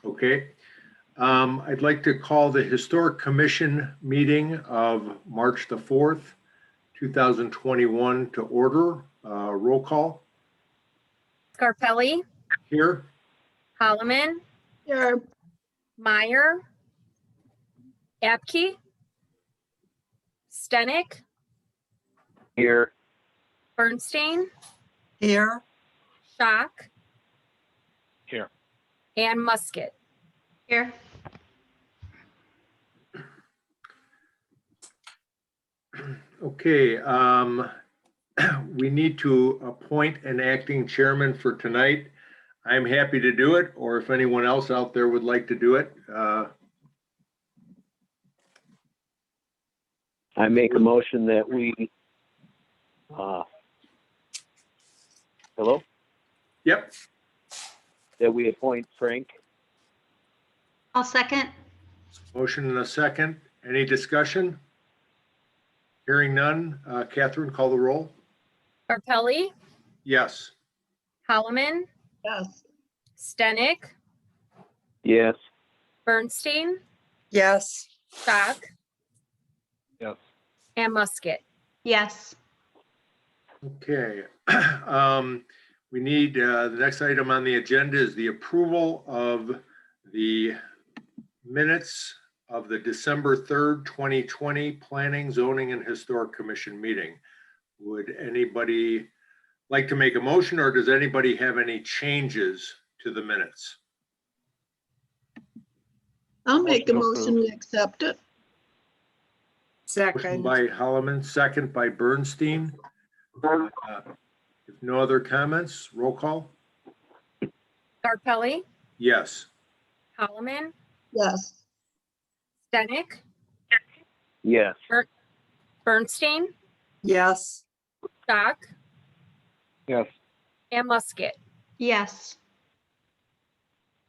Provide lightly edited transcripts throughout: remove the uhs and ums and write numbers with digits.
Okay. I'd like to call the Historic Commission meeting of March the 4th, 2021 to order. Roll call. Scarpelli, Here. Holloman, Here. Meyer, Apke, Stenick, Here. Bernstein, Here. Schock, Here. and Musket. Here. Okay. We need to appoint an acting chairman for tonight. I'm happy to do it, or if anyone else out there would like to do it. I make a motion that we, hello? Yep. That we appoint Frank. I'll second. Motion and a second. Any discussion? Hearing none. Catherine, call the roll. Scarpelli, Yes. Holloman, Yes. Stenick, Yes. Bernstein, Yes. Schock, Yes. and Musket. Yes. Okay. We need, the next item on the agenda is the approval of the minutes of the December 3rd, 2020 Planning, Zoning, and Historic Commission meeting. Would anybody like to make a motion, or does anybody have any changes to the minutes? I'll make a Motion motion to accept it. Motion Second. by Holloman, second by Bernstein. If no other comments, roll call. Scarpelli, Yes. Holloman, Yes. Stenick, Yes. Bernstein, Yes. Schock, Yes. and Musket. Yes.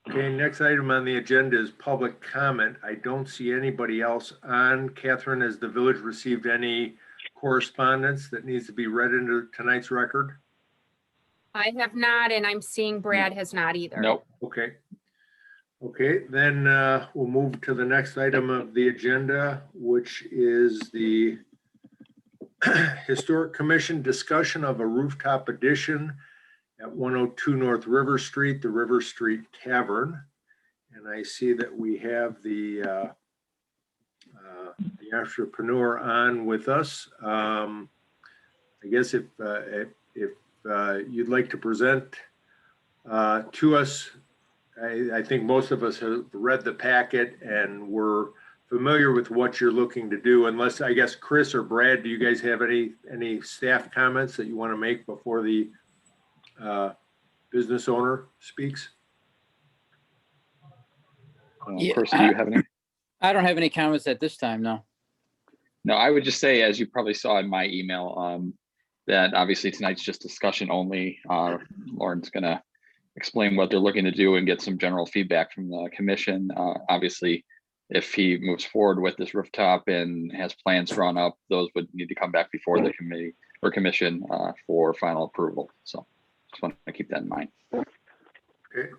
Okay, next item on the agenda is public comment. I don't see anybody else on. Catherine, has the village received any correspondence that needs to be read into tonight's record? I have not, and I'm seeing Brad has not either. Nope. Okay. Okay, then we'll move to the next item of the agenda, which is the Historic Commission discussion of a rooftop addition at 102 North River Street, the River Street Tavern. And I see that we have the entrepreneur on with us. I guess if you'd like to present to us, I think most of us have read the packet and we're familiar with what you're looking to do, unless, I guess, Chris or Brad, do you guys have any staff comments that you want to make before the business owner speaks? Chris, do you have any? I don't have any comments at this time, no. No, I would just say, as you probably saw in my email, that obviously tonight's just discussion only. Lauren's gonna explain what they're looking to do and get some general feedback from the commission. Obviously, if he moves forward with this rooftop and has plans drawn up, those would need to come back before the committee or commission for final approval. So just want to keep that in mind. Okay.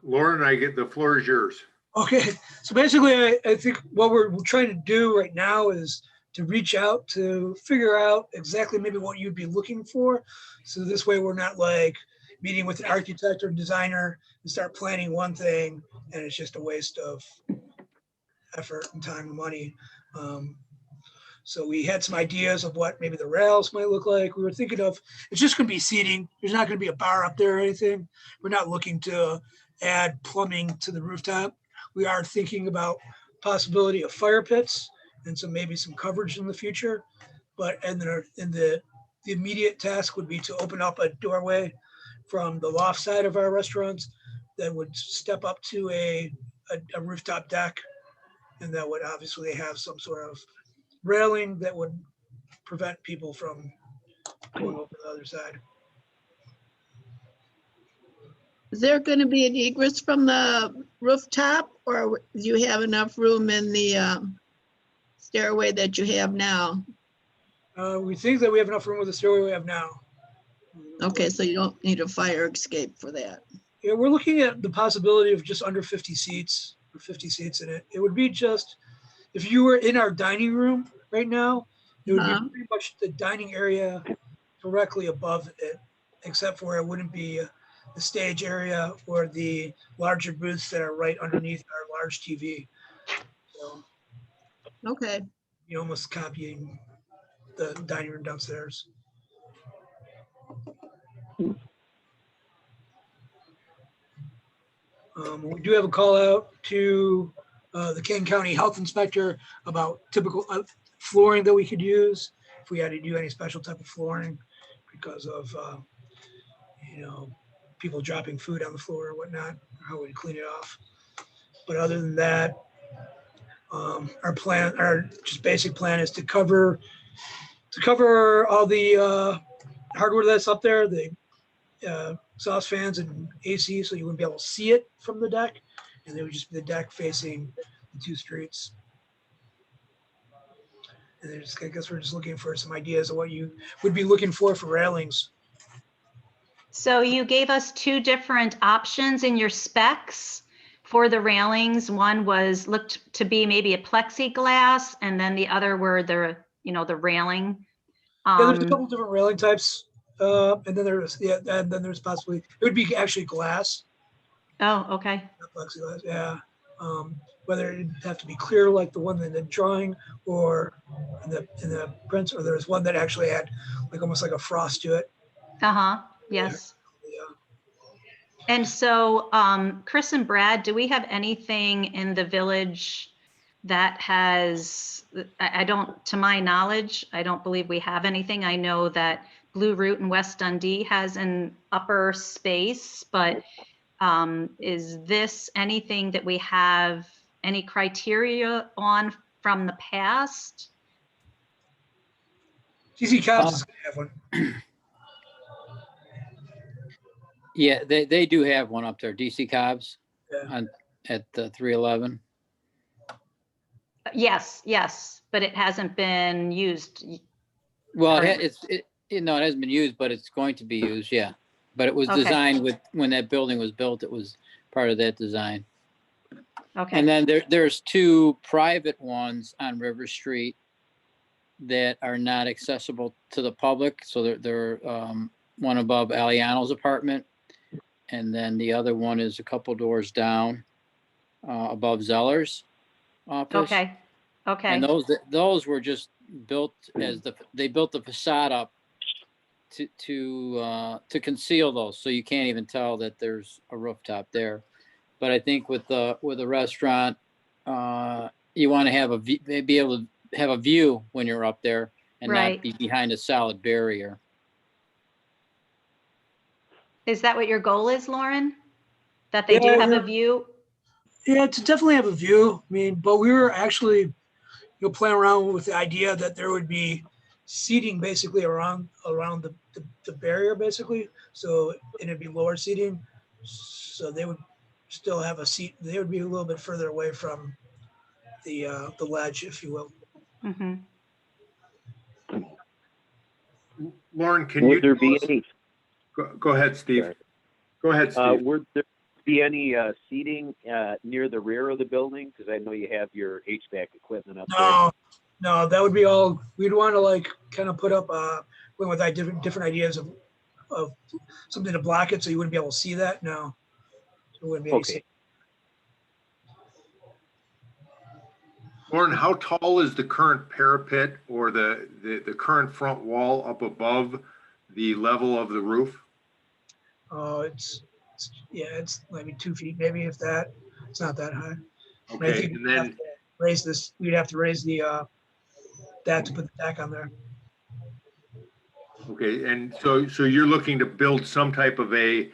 Lauren, the floor is yours. Okay, so basically, I think what we're trying to do right now is to reach out to figure out exactly maybe what you'd be looking for. So this way we're not like meeting with an architect or designer and start planning one thing and it's just a waste of effort and time and money. So we had some ideas of what maybe the rails might look like. We were thinking of, it's just gonna be seating. There's not gonna be a bar up there or anything. We're not looking to add plumbing to the rooftop. We are thinking about possibility of fire pits and so maybe some coverage in the future. But and the immediate task would be to open up a doorway from the loft side of our restaurants that would step up to a rooftop deck. And that would obviously have some sort of railing that would prevent people from going over the other side. Is there going to be an egress from the rooftop, or do you have enough room in the stairway that you have now? We think that we have enough room with the stairway we have now. Okay, so you don't need a fire escape for that. Yeah, we're looking at the possibility of just under 50 seats or 50 seats in it. It would be just, if you were in our dining room right now, it would be Uh-huh. pretty much the dining area directly above it, except for it wouldn't be the stage area or the larger booths that are right underneath our large TV. So Okay. you're almost copying the dining room downstairs. We do have a call out to the King County Health Inspector about typical flooring that we could use if we had to do any special type of flooring because of, people dropping food on the floor or whatnot, how we'd clean it off. But other than that, our just basic plan is to cover all the hardware that's up there, the exhaust fans and AC, so you wouldn't be able to see it from the deck, and it would just be the deck facing the two streets. And I guess we're just looking for some ideas of what you would be looking for railings. So you gave us two different options in your specs for the railings. One looked to be maybe a plexiglass, and then the other were the railing. Yeah, there's a couple different railing types, and then there's possibly, it would be actually glass, Oh, okay. not plexiglass. Yeah, whether it'd have to be clear like the one in the drawing or in the prints, or there's one that actually had like almost like a frost to it. Uh-huh. Yes. Yeah. And so, Chris and Brad, do we have anything in the village that has, I don't, to my knowledge, I don't believe we have anything. I know that Blue Route in West Dundee has an upper space, but is this anything that we have any criteria on from the past? DC Cobbs is gonna have one. Yeah, they do have one up there, DC Cobbs Yeah. at the 311. Yes, but it hasn't been used. Well, Currently. it hasn't been used, but it's going to be used, yeah. But it was Okay. designed when that building was built, it was part of that design. Okay. And then there's two private ones on River Street that are not accessible to the public. So they're one above Aliano's apartment, and then the other one is a couple doors down above Zeller's office. Okay. And those were just built they built the facade up to conceal those, so you can't even tell that there's a rooftop there. But I think with the restaurant, you want to be able to have a view when you're up there and Right. not be behind a solid barrier. Is that what your goal is, Lauren? That they do Yeah, have yeah. a view? Yeah, to definitely have a view. I mean, but we were actually, playing around with the idea that there would be seating basically around the barrier, basically. So, and it'd be lower seating. So they would still have a seat. They would be a little bit further away from the ledge, if you will. Mm-hmm. Lauren, can you? Would there be tell us- any, Go ahead, Steve. Sorry. Go ahead, Steve. would there be any seating near the rear of the building? Because I know you have your HVAC equipment up there. No, that would be all. We'd want to kind of put up with different ideas of something to block it so you wouldn't be able to see that. No, there wouldn't be any Okay. seating. Lauren, how tall is the current parapet or the current front wall up above the level of the roof? It's maybe 2 feet, maybe if that. It's not that high. I Okay, think and we'd have then, to raise this. We'd have to raise the that to put the deck on there. okay, and so you're looking to build some type of a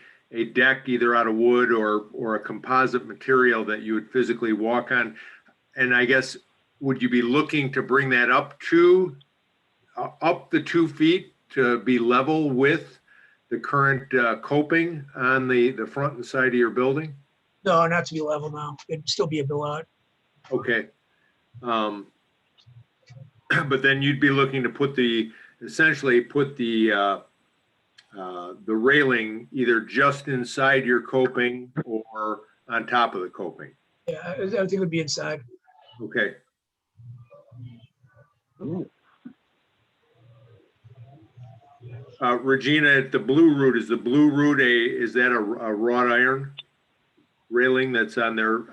deck either out of wood or a composite material that you would physically walk on. And I guess, would you be looking to bring that up the 2 feet to be level with the current coping on the front and side of your building? No, not to be level now. It'd still be a billout. Okay. But then you'd be looking to essentially put the the railing either just inside your coping or on top of the coping. Yeah, everything would be inside. Okay. Regina, at the Blue Root, is the Blue Root is that a wrought iron railing that's on their,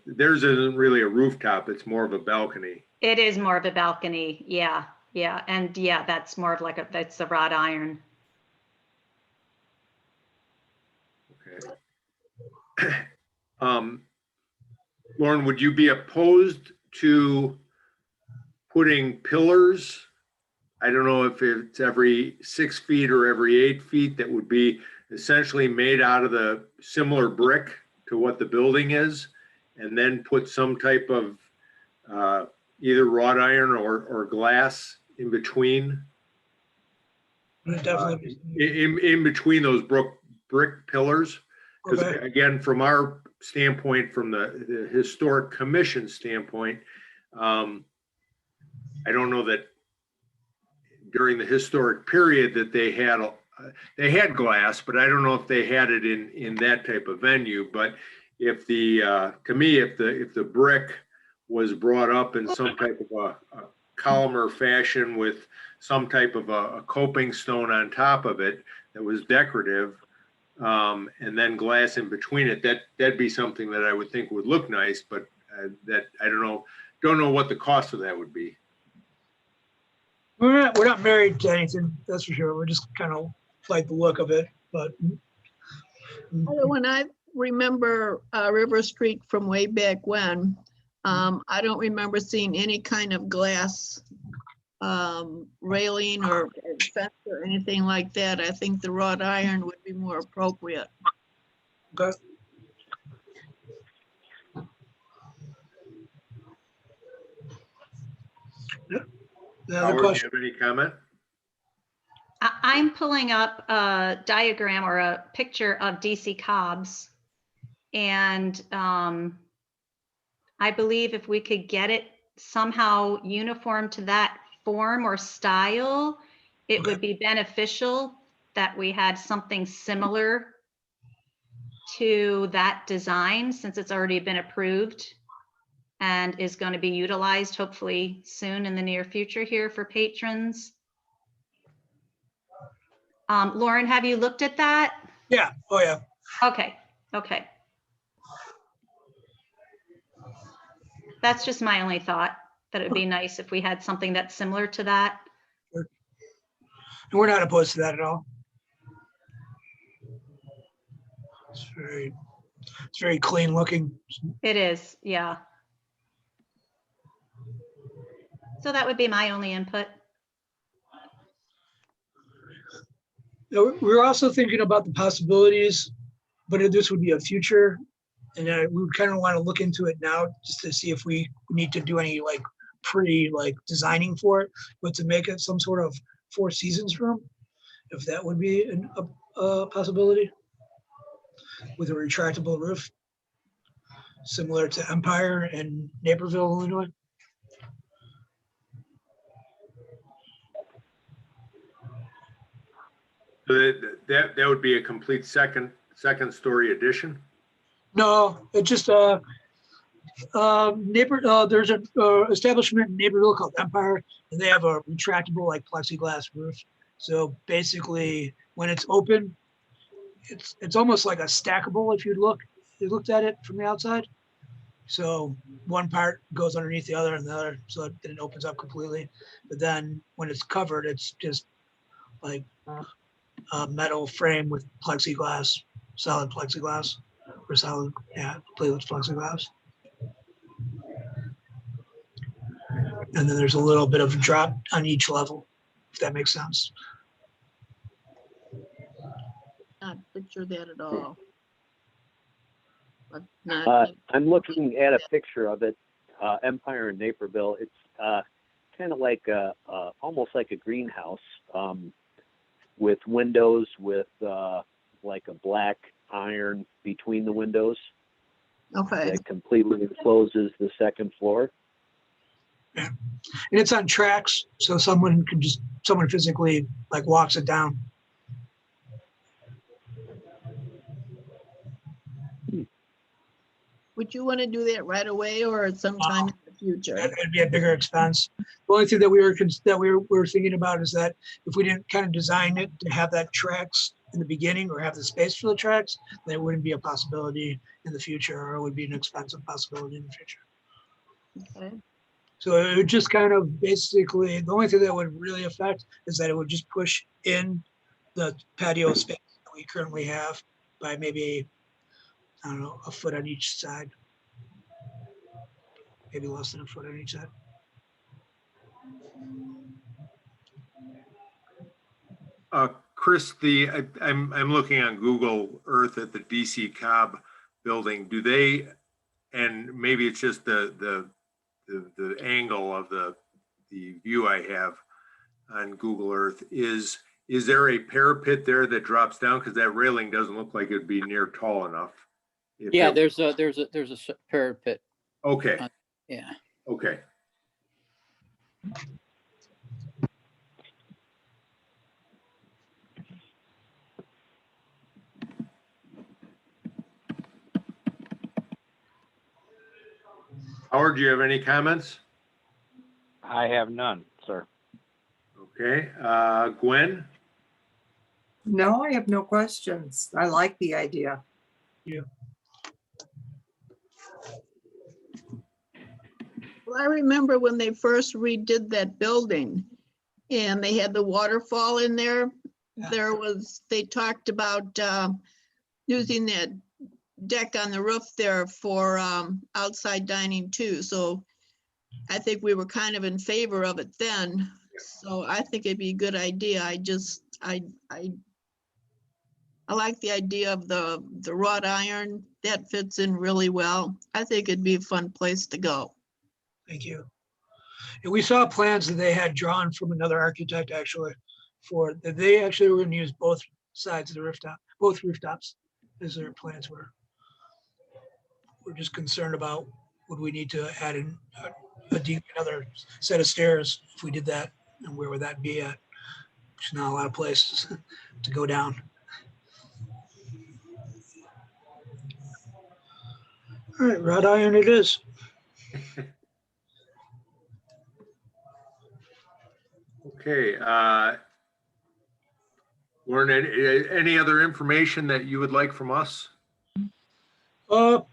theirs isn't really a rooftop, it's more of a balcony. It is more of a balcony. Yeah. Yeah. And yeah, that's more of like that's a wrought iron. Okay. Lauren, would you be opposed to putting pillars? I don't know if it's every 6 feet or every 8 feet, that would be essentially made out of the similar brick to what the building is, and then put some type of either wrought iron or glass in between. Definitely. In between those brick pillars. Because Okay. again, from our standpoint, from the historic commission standpoint, I don't know that during the historic period that they had glass, but I don't know if they had it in that type of venue. But if to me, if the brick was brought up in some type of a columnar fashion with some type of a coping stone on top of it that was decorative, and then glass in between it, that'd be something that I would think would look nice, but that I don't know what the cost of that would be. We're not married to anything, that's for sure. We're just kind of like the look of it, but. When I remember River Street from way back when, I don't remember seeing any kind of glass railing or fence or anything like that. I think the wrought iron would be more appropriate. Okay. Another Howard, do you question. have any comment? I'm pulling up a diagram or a picture of DC Cobb's. And I believe if we could get it somehow uniform to that form or style, it would be beneficial that we had something similar to that design, since it's already been approved and is going to be utilized hopefully soon in the near future here for patrons. Lauren, have you looked at that? Yeah, oh yeah. Okay, okay. That's just my only thought, that it would be nice if we had something that's similar to that. And we're not opposed to that at all. It's very clean looking. It is, yeah. So that would be my only input. We're also thinking about the possibilities, but this would be a future. And we would kind of want to look into it now just to see if we need to do any designing for it, but to make it some sort of Four Seasons room, if that would be a possibility with a retractable roof, similar to Empire and Naperville, Illinois. So that would be a complete second story addition? No, it just there's an establishment in Naperville called Empire, and they have a retractable like plexiglass roof. So basically, when it's open, it's almost like a stackable. If you looked at it from the outside. So one part goes underneath the other and the other, so then it opens up completely. But then when it's covered, it's just like a metal frame with plexiglass, solid plexiglass, or solid, yeah, platelets plexiglass. And then there's a little bit of drop on each level, if that makes sense. Not picture that at all. But not, I'm looking at a picture of it, Empire in Naperville. It's kind of like almost like a greenhouse with windows with like a black iron between the windows okay. that completely encloses the second floor. Yeah. And it's on tracks, so someone physically like walks it down. Would you want to do that right away or sometime in the future? It'd be a bigger expense. The only thing that we were thinking about is that if we didn't kind of design it to have that tracks in the beginning or have the space for the tracks, then it wouldn't be a possibility in the future, or it would be an expensive possibility in the future. Okay. So it would just kind of basically, the only thing that would really affect is that it would just push in the patio space that we currently have by maybe, I don't know, a foot on each side. Maybe less than a foot on each side. Chris, I'm looking on Google Earth at the DC Cobb building. Do they, and maybe it's just the angle of the view I have on Google Earth, is there a parapet there that drops down? Because that railing doesn't look like it'd be near tall enough. Yeah, there's a parapet. Okay, Yeah. okay. Howard, do you have any comments? I have none, sir. Okay, Gwen? No, I have no questions. I like the idea. Well, I remember when they first redid that building and they had the waterfall in there. Yeah. They talked about using that deck on the roof there for outside dining too. So I think we were kind of in favor of it then. So I think it'd be a good idea. I like the idea of the wrought iron. That fits in really well. I think it'd be a fun place to go. Thank you. And we saw plans that they had drawn from another architect actually they actually were going to use both sides of the rooftop, both rooftops as their plans were. We're just concerned about would we need to add in another set of stairs if we did that, and where would that be at? There's not a lot of places to go down. All right, wrought iron it is. Okay, Lauren, any other information that you would like from us? No,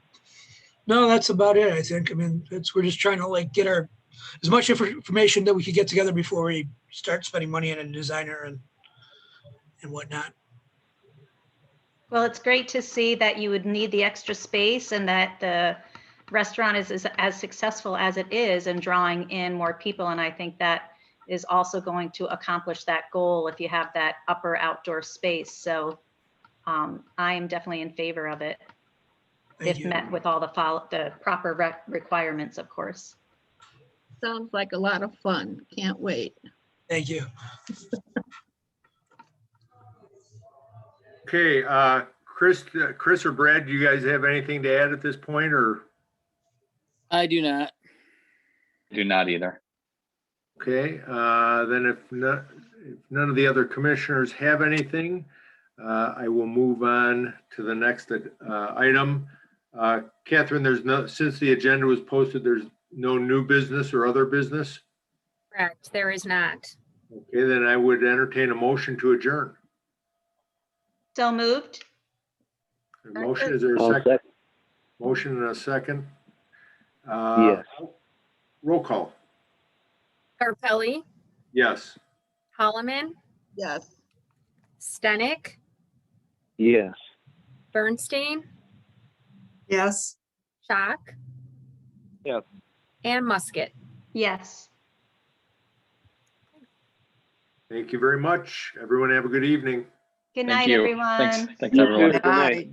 that's about it, I think. I mean, we're just trying to like get as much information that we could get together before we start spending money on a designer and whatnot. Well, it's great to see that you would need the extra space and that the restaurant is as successful as it is in drawing in more people. And I think that is also going to accomplish that goal if you have that upper outdoor space. So I am definitely in favor of it. Thank If you. met with all the proper requirements, of course. Sounds like a lot of fun. Can't wait. Thank you. Okay, Chris or Brad, do you guys have anything to add at this point, or? I do not. Do not either. Okay, then if none of the other commissioners have anything, I will move on to the next item. Catherine, since the agenda was posted, there's no new business or other business? Correct, there is not. Okay, then I would entertain a motion to adjourn. So moved? A motion, is there a I'll second? Motion and a second. Yes. Roll call. Scarpelli, Yes. Holloman, Yes. Stenick, Yes. Bernstein, Yes. Schock. Yes. And Musket. Yes. Thank you very much. Everyone have a good evening. Good Thank night, you. everyone. Thanks everyone. Good night. Bye.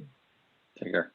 Take care.